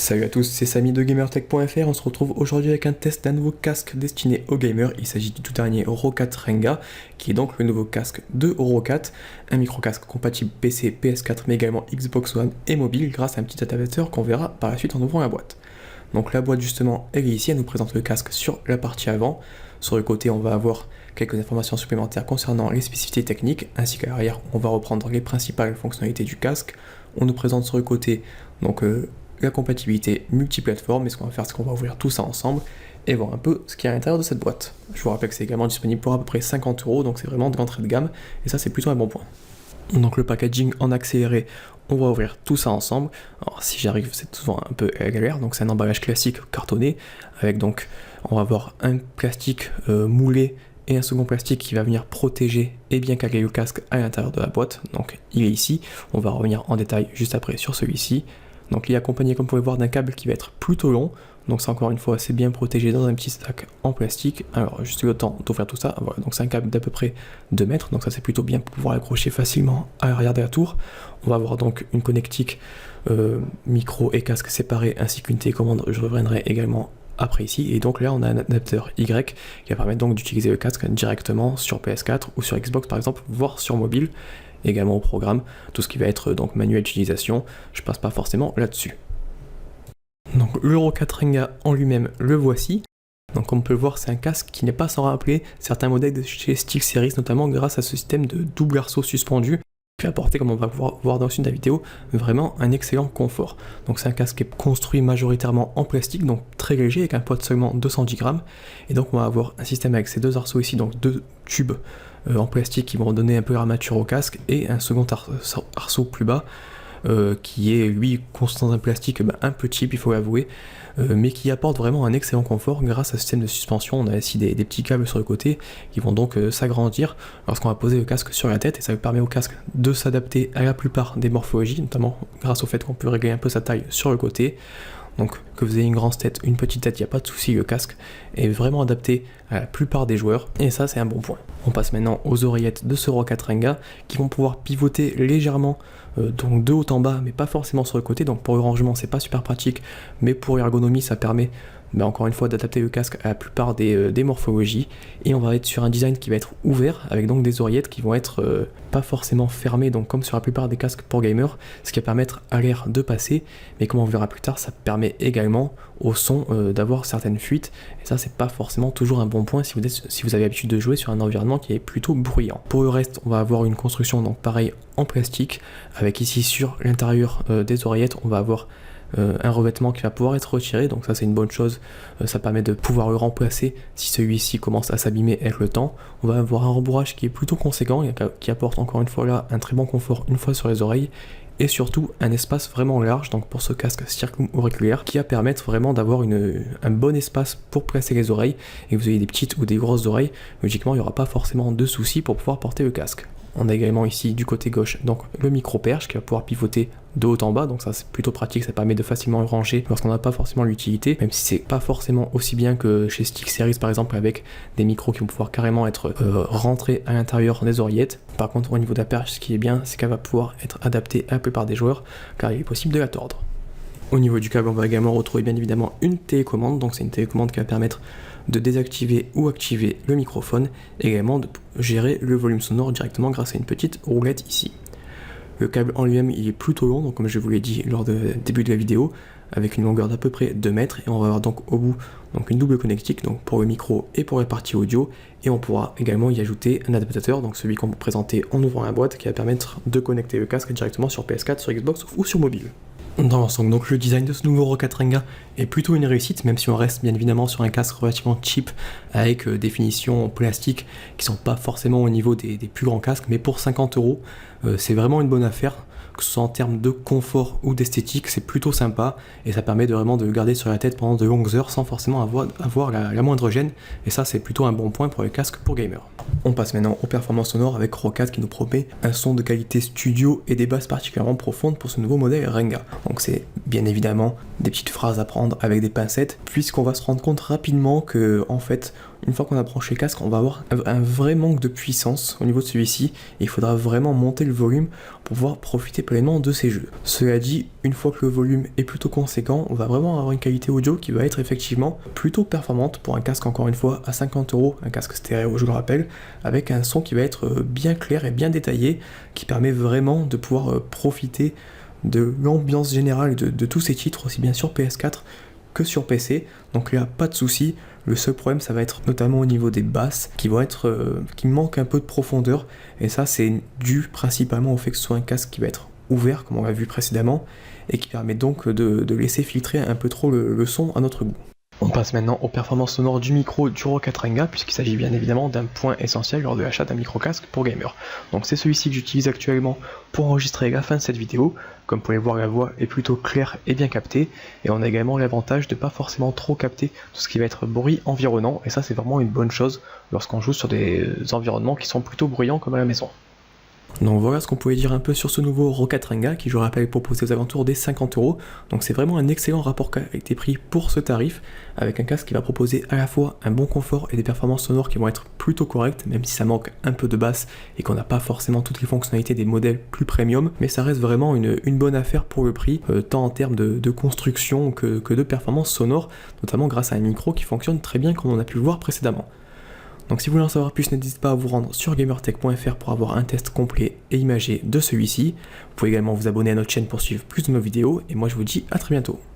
Salut à tous, c'est Samy de GamerTech.fr. On se retrouve aujourd'hui avec un test d'un nouveau casque destiné aux gamers. Il s'agit du tout dernier Roccat Renga, qui est donc le nouveau casque de Roccat, un micro-casque compatible PC, PS4, mais également Xbox One et mobile grâce à un petit adaptateur qu'on verra par la suite en ouvrant la boîte. Donc la boîte justement, elle est ici, elle nous présente le casque sur la partie avant. Sur le côté, on va avoir quelques informations supplémentaires concernant les spécificités techniques, ainsi qu'à l'arrière, on va reprendre les principales fonctionnalités du casque. On nous présente sur le côté donc la compatibilité multiplateforme, et ce qu'on va faire, c'est qu'on va ouvrir tout ça ensemble et voir un peu ce qu'il y a à l'intérieur de cette boîte. Je vous rappelle que c'est également disponible pour à peu près 50 €, donc c'est vraiment de l'entrée de gamme, et ça c'est plutôt un bon point. Donc le packaging en accéléré, on va ouvrir tout ça ensemble. Alors si j'arrive, c'est souvent un peu galère, donc c'est un emballage classique cartonné, avec donc, on va avoir un plastique moulé et un second plastique qui va venir protéger et bien caler le casque à l'intérieur de la boîte. Donc il est ici, on va revenir en détail juste après sur celui-ci. Donc il est accompagné, comme vous pouvez voir, d'un câble qui va être plutôt long, donc c'est encore une fois assez bien protégé dans un petit sac en plastique. Alors juste le temps d'ouvrir tout ça, voilà, donc c'est un câble d'à peu près 2 mètres, donc ça c'est plutôt bien pour pouvoir l'accrocher facilement à l'arrière de la tour. On va avoir donc une connectique micro et casque séparés, ainsi qu'une télécommande, je reviendrai également après ici, et donc là on a un adaptateur Y qui va permettre donc d'utiliser le casque directement sur PS4 ou sur Xbox par exemple, voire sur mobile. Également au programme, tout ce qui va être donc manuel d'utilisation, je passe pas forcément là-dessus. Donc le Roccat Renga en lui-même, le voici. Donc comme on peut le voir, c'est un casque qui n'est pas sans rappeler certains modèles de chez SteelSeries, notamment grâce à ce système de double arceau suspendu, qui va apporter, comme on va pouvoir voir dans une de la vidéo, vraiment un excellent confort. Donc c'est un casque qui est construit majoritairement en plastique, donc très léger, avec un poids de seulement 210 grammes. Et donc on va avoir un système avec ces deux arceaux ici, donc deux tubes en plastique qui vont donner un peu l'armature au casque, et un second arceau plus bas qui est lui constant dans un plastique un peu cheap, il faut l'avouer, mais qui apporte vraiment un excellent confort grâce à ce système de suspension. On a ici des petits câbles sur le côté qui vont donc s'agrandir lorsqu'on va poser le casque sur la tête, et ça permet au casque de s'adapter à la plupart des morphologies, notamment grâce au fait qu'on peut régler un peu sa taille sur le côté. Donc que vous ayez une grande tête, une petite tête, il n'y a pas de souci, le casque est vraiment adapté à la plupart des joueurs, et ça c'est un bon point. On passe maintenant aux oreillettes de ce Roccat Renga qui vont pouvoir pivoter légèrement, donc de haut en bas, mais pas forcément sur le côté. Donc pour le rangement c'est pas super pratique, mais pour l'ergonomie ça permet encore une fois d'adapter le casque à la plupart des morphologies. Et on va être sur un design qui va être ouvert, avec donc des oreillettes qui vont être pas forcément fermées, donc comme sur la plupart des casques pour gamers, ce qui va permettre à l'air de passer, mais comme on verra plus tard, ça permet également au son d'avoir certaines fuites, et ça c'est pas forcément toujours un bon point si vous avez l'habitude de jouer sur un environnement qui est plutôt bruyant. Pour le reste, on va avoir une construction donc pareil en plastique, avec ici sur l'intérieur des oreillettes, on va avoir un revêtement qui va pouvoir être retiré, donc ça c'est une bonne chose, ça permet de pouvoir le remplacer si celui-ci commence à s'abîmer avec le temps. On va avoir un rembourrage qui est plutôt conséquent et qui apporte encore une fois là un très bon confort une fois sur les oreilles, et surtout un espace vraiment large, donc pour ce casque circumauriculaire, qui va permettre vraiment d'avoir un bon espace pour placer les oreilles, et que vous ayez des petites ou des grosses oreilles, logiquement il n'y aura pas forcément de soucis pour pouvoir porter le casque. On a également ici du côté gauche donc le micro perche qui va pouvoir pivoter de haut en bas, donc ça c'est plutôt pratique, ça permet de facilement le ranger lorsqu'on n'a pas forcément l'utilité, même si c'est pas forcément aussi bien que chez SteelSeries par exemple, avec des micros qui vont pouvoir carrément être rentrés à l'intérieur des oreillettes. Par contre au niveau de la perche, ce qui est bien, c'est qu'elle va pouvoir être adaptée à la plupart des joueurs, car il est possible de la tordre. Au niveau du câble, on va également retrouver bien évidemment une télécommande, donc c'est une télécommande qui va permettre de désactiver ou activer le microphone, et également de gérer le volume sonore directement grâce à une petite roulette ici. Le câble en lui-même il est plutôt long, donc comme je vous l'ai dit lors du début de la vidéo, avec une longueur d'à peu près 2 mètres, et on va avoir donc au bout donc une double connectique, donc pour le micro et pour la partie audio, et on pourra également y ajouter un adaptateur, donc celui qu'on vous présentait en ouvrant la boîte, qui va permettre de connecter le casque directement sur PS4, sur Xbox ou sur mobile. Dans l'ensemble, donc le design de ce nouveau Roccat Renga est plutôt une réussite, même si on reste bien évidemment sur un casque relativement cheap, avec des finitions plastiques qui sont pas forcément au niveau des plus grands casques, mais pour 50 €, c'est vraiment une bonne affaire, que ce soit en termes de confort ou d'esthétique, c'est plutôt sympa, et ça permet vraiment de le garder sur la tête pendant de longues heures sans forcément avoir la moindre gêne, et ça c'est plutôt un bon point pour les casques pour gamers. On passe maintenant aux performances sonores avec Roccat qui nous promet un son de qualité studio et des basses particulièrement profondes pour ce nouveau modèle Renga. Donc c'est bien évidemment des petites phrases à prendre avec des pincettes, puisqu'on va se rendre compte rapidement que, en fait, une fois qu'on a branché le casque, on va avoir un vrai manque de puissance au niveau de celui-ci, et il faudra vraiment monter le volume pour pouvoir profiter pleinement de ces jeux. Cela dit, une fois que le volume est plutôt conséquent, on va vraiment avoir une qualité audio qui va être effectivement plutôt performante pour un casque, encore une fois, à 50€, un casque stéréo, je le rappelle, avec un son qui va être bien clair et bien détaillé, qui permet vraiment de pouvoir profiter de l'ambiance générale de tous ces titres, aussi bien sur PS4 que sur PC, donc là pas de souci. Le seul problème ça va être notamment au niveau des basses qui manquent un peu de profondeur, et ça c'est dû principalement au fait que ce soit un casque qui va être ouvert comme on l'a vu précédemment et qui permet donc de laisser filtrer un peu trop le son à notre goût. On passe maintenant aux performances sonores du micro du Rode 4 Renga, puisqu'il s'agit bien évidemment d'un point essentiel lors de l'achat d'un micro-casque pour gamer. Donc c'est celui-ci que j'utilise actuellement pour enregistrer la fin de cette vidéo. Comme vous pouvez voir, la voix est plutôt claire et bien captée, et on a également l'avantage de ne pas forcément trop capter tout ce qui va être bruit environnant, et ça c'est vraiment une bonne chose lorsqu'on joue sur des environnements qui sont plutôt bruyants comme à la maison. Donc voilà ce qu'on pouvait dire un peu sur ce nouveau Rode 4 Renga qui, je rappelle, est proposé aux alentours des 50€. Donc c'est vraiment un excellent rapport qualité-prix pour ce tarif, avec un casque qui va proposer à la fois un bon confort et des performances sonores qui vont être plutôt correctes, même si ça manque un peu de basse et qu'on n'a pas forcément toutes les fonctionnalités des modèles plus premium, mais ça reste vraiment une bonne affaire pour le prix, tant en termes de construction que de performance sonore, notamment grâce à un micro qui fonctionne très bien comme on a pu le voir précédemment. Donc si vous voulez en savoir plus, n'hésitez pas à vous rendre sur gamertech.fr pour avoir un test complet et imagé de celui-ci. Vous pouvez également vous abonner à notre chaîne pour suivre plus de nos vidéos, et moi je vous dis à très bientôt.